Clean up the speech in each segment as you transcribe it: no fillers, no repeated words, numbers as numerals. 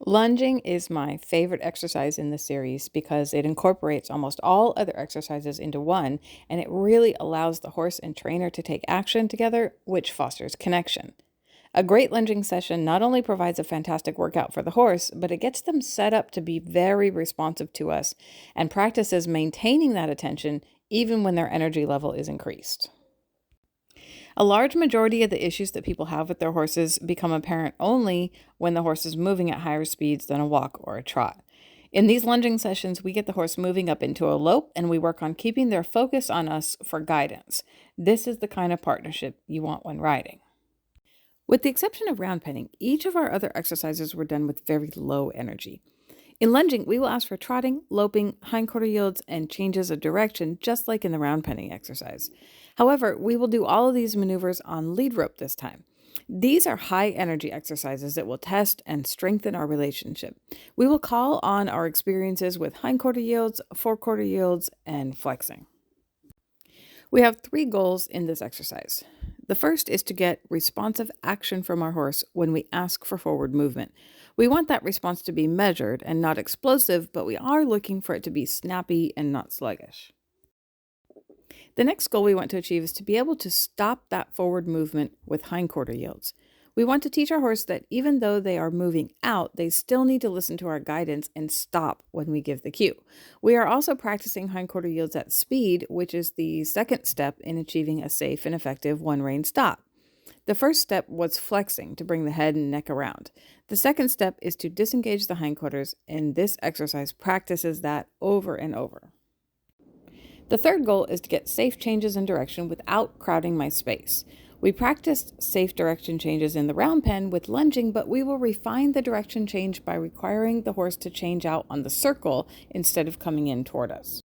Lunging is my favorite exercise in the series because it incorporates almost all other exercises into one, and it really allows the horse and trainer to take action together, which fosters connection. A great lunging session not only provides a fantastic workout for the horse, but it gets them set up to be very responsive to us and practices maintaining that attention even when their energy level is increased. A large majority of the issues that people have with their horses become apparent only when the horse is moving at higher speeds than a walk or a trot. In these lunging sessions, we get the horse moving up into a lope and we work on keeping their focus on us for guidance. This is the kind of partnership you want when riding. With the exception of round penning, each of our other exercises were done with very low energy. In lunging, we will ask for trotting, loping, hindquarter yields, and changes of direction, just like in the round penning exercise. However, we will do all of these maneuvers on lead rope this time. These are high energy exercises that will test and strengthen our relationship. We will call on our experiences with hindquarter yields, forequarter yields, and flexing. We have 3 goals in this exercise. The first is to get responsive action from our horse when we ask for forward movement. We want that response to be measured and not explosive, but we are looking for it to be snappy and not sluggish. The next goal we want to achieve is to be able to stop that forward movement with hindquarter yields. We want to teach our horse that even though they are moving out, they still need to listen to our guidance and stop when we give the cue. We are also practicing hindquarter yields at speed, which is the second step in achieving a safe and effective one-rein stop. The first step was flexing to bring the head and neck around. The second step is to disengage the hindquarters, and this exercise practices that over and over. The third goal is to get safe changes in direction without crowding my space. We practiced safe direction changes in the round pen with lunging, but we will refine the direction change by requiring the horse to change out on the circle instead of coming in toward us.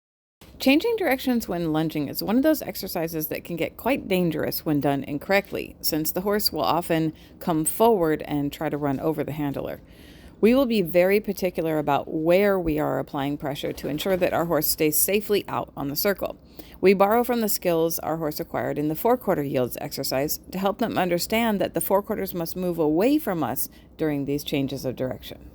Changing directions when lunging is one of those exercises that can get quite dangerous when done incorrectly, since the horse will often come forward and try to run over the handler. We will be very particular about where we are applying pressure to ensure that our horse stays safely out on the circle. We borrow from the skills our horse acquired in the forequarter yields exercise to help them understand that the forequarters must move away from us during these changes of direction.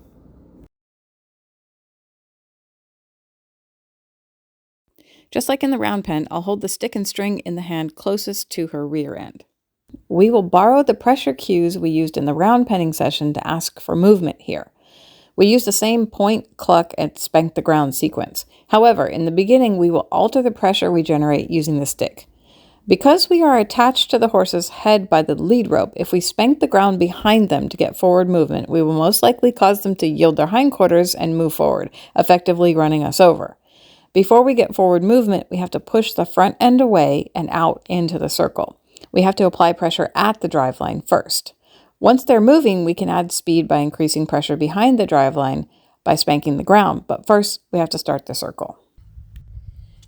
Just like in the round pen, I'll hold the stick and string in the hand closest to her rear end. We will borrow the pressure cues we used in the round penning session to ask for movement here. We use the same point, cluck, and spank the ground sequence. However, in the beginning, we will alter the pressure we generate using the stick. Because we are attached to the horse's head by the lead rope, if we spank the ground behind them to get forward movement, we will most likely cause them to yield their hindquarters and move forward, effectively running us over. Before we get forward movement, we have to push the front end away and out into the circle. We have to apply pressure at the driveline first. Once they're moving, we can add speed by increasing pressure behind the driveline by spanking the ground, but first we have to start the circle.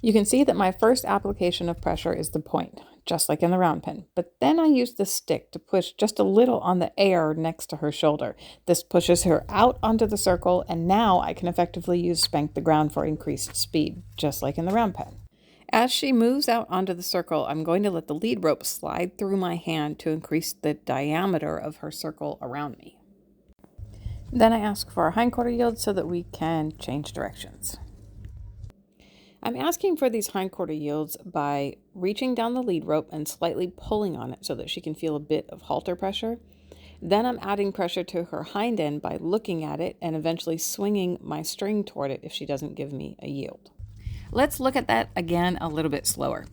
You can see that my first application of pressure is the point, just like in the round pen, but then I use the stick to push just a little on the air next to her shoulder. This pushes her out onto the circle, and now I can effectively use spank the ground for increased speed, just like in the round pen. As she moves out onto the circle, I'm going to let the lead rope slide through my hand to increase the diameter of her circle around me. Then I ask for a hindquarter yield so that we can change directions. I'm asking for these hindquarter yields by reaching down the lead rope and slightly pulling on it so that she can feel a bit of halter pressure. Then I'm adding pressure to her hind end by looking at it and eventually swinging my string toward it if she doesn't give me a yield. Let's look at that again a little bit slower.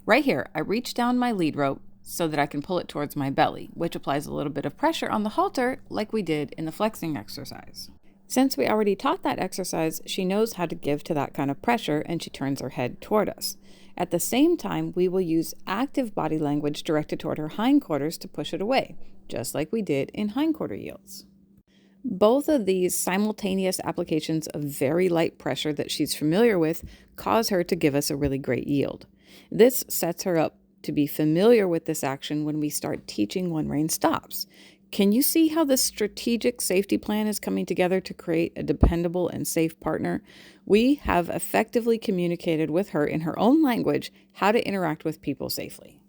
Right here, I reach down my lead rope so that I can pull it towards my belly, which applies a little bit of pressure on the halter like we did in the flexing exercise. Since we already taught that exercise, she knows how to give to that kind of pressure and she turns her head toward us. At the same time, we will use active body language directed toward her hindquarters to push it away, just like we did in hindquarter yields. Both of these simultaneous applications of very light pressure that she's familiar with cause her to give us a really great yield. This sets her up to be familiar with this action when we start teaching one-rein stops. Can you see how this strategic safety plan is coming together to create a dependable and safe partner? We have effectively communicated with her in her own language how to interact with people safely.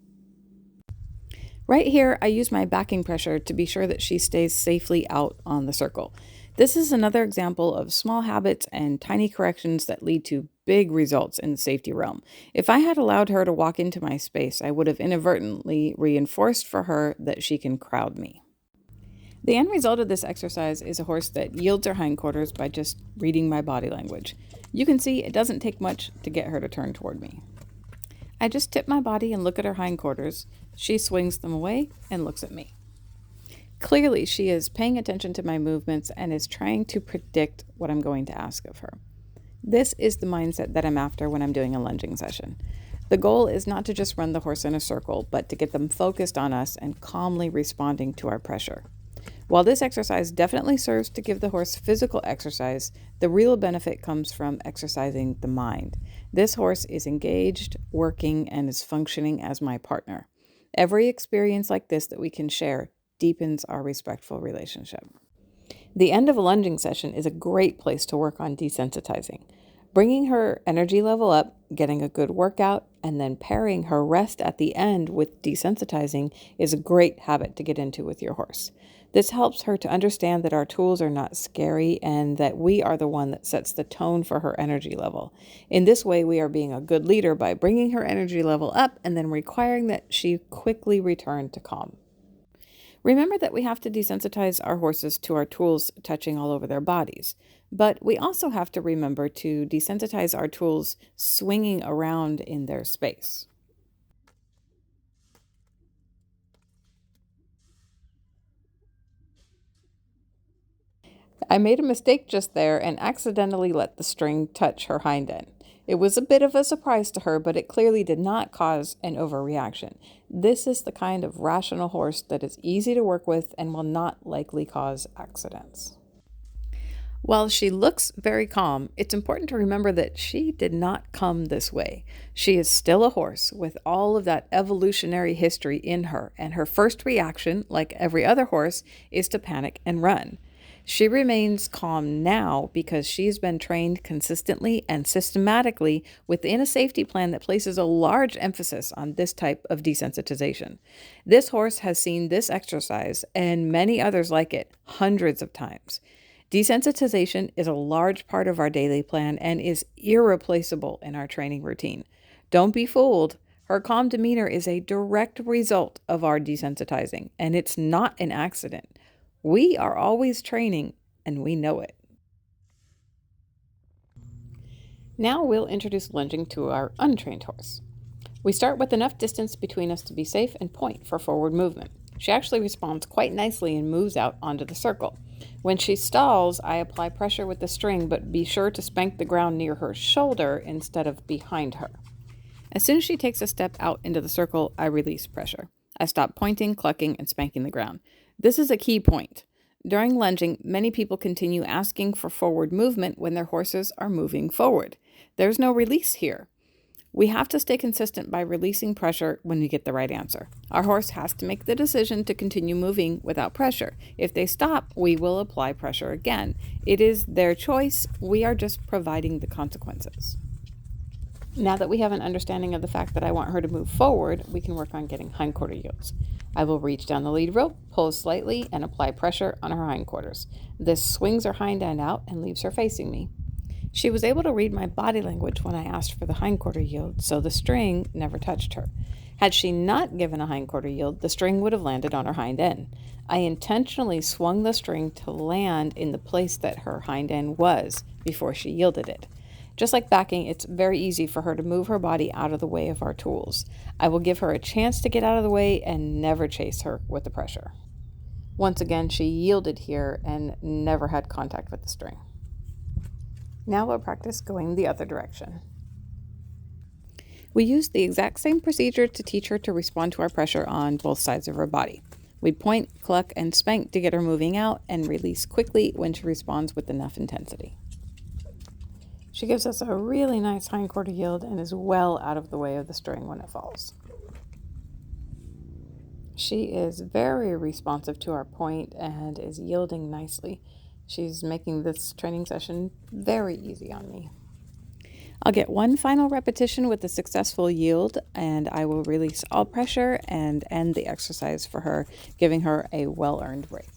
Right here, I use my backing pressure to be sure that she stays safely out on the circle. This is another example of small habits and tiny corrections that lead to big results in the safety realm. If I had allowed her to walk into my space, I would have inadvertently reinforced for her that she can crowd me. The end result of this exercise is a horse that yields her hindquarters by just reading my body language. You can see it doesn't take much to get her to turn toward me. I just tip my body and look at her hindquarters. She swings them away and looks at me. Clearly, she is paying attention to my movements and is trying to predict what I'm going to ask of her. This is the mindset that I'm after when I'm doing a lunging session. The goal is not to just run the horse in a circle, but to get them focused on us and calmly responding to our pressure. While this exercise definitely serves to give the horse physical exercise, the real benefit comes from exercising the mind. This horse is engaged, working, and is functioning as my partner. Every experience like this that we can share deepens our respectful relationship. The end of a lunging session is a great place to work on desensitizing. Bringing her energy level up, getting a good workout, and then pairing her rest at the end with desensitizing is a great habit to get into with your horse. This helps her to understand that our tools are not scary and that we are the one that sets the tone for her energy level. In this way, we are being a good leader by bringing her energy level up and then requiring that she quickly return to calm. Remember that we have to desensitize our horses to our tools touching all over their bodies, but we also have to remember to desensitize our tools swinging around in their space. I made a mistake just there and accidentally let the string touch her hind end. It was a bit of a surprise to her, but it clearly did not cause an overreaction. This is the kind of rational horse that is easy to work with and will not likely cause accidents. While she looks very calm, it's important to remember that she did not come this way. She is still a horse with all of that evolutionary history in her, and her first reaction, like every other horse, is to panic and run. She remains calm now because she's been trained consistently and systematically within a safety plan that places a large emphasis on this type of desensitization. This horse has seen this exercise and many others like it hundreds of times. Desensitization is a large part of our daily plan and is irreplaceable in our training routine. Don't be fooled. Her calm demeanor is a direct result of our desensitizing, and it's not an accident. We are always training, and we know it. Now we'll introduce lunging to our untrained horse. We start with enough distance between us to be safe and point for forward movement. She actually responds quite nicely and moves out onto the circle. When she stalls, I apply pressure with the string, but be sure to spank the ground near her shoulder instead of behind her. As soon as she takes a step out into the circle, I release pressure. I stop pointing, clucking, and spanking the ground. This is a key point. During lunging, many people continue asking for forward movement when their horses are moving forward. There's no release here. We have to stay consistent by releasing pressure when we get the right answer. Our horse has to make the decision to continue moving without pressure. If they stop, we will apply pressure again. It is their choice. We are just providing the consequences. Now that we have an understanding of the fact that I want her to move forward, we can work on getting hindquarter yields. I will reach down the lead rope, pull slightly, and apply pressure on her hindquarters. This swings her hind end out and leaves her facing me. She was able to read my body language when I asked for the hindquarter yield, so the string never touched her. Had she not given a hindquarter yield, the string would have landed on her hind end. I intentionally swung the string to land in the place that her hind end was before she yielded it. Just like backing, it's very easy for her to move her body out of the way of our tools. I will give her a chance to get out of the way and never chase her with the pressure. Once again, she yielded here and never had contact with the string. Now we'll practice going the other direction. We used the exact same procedure to teach her to respond to our pressure on both sides of her body. We point, cluck, and spank to get her moving out and release quickly when she responds with enough intensity. She gives us a really nice hindquarter yield and is well out of the way of the string when it falls. She is very responsive to our point and is yielding nicely. She's making this training session very easy on me. I'll get one final repetition with a successful yield, and I will release all pressure and end the exercise for her, giving her a well-earned break.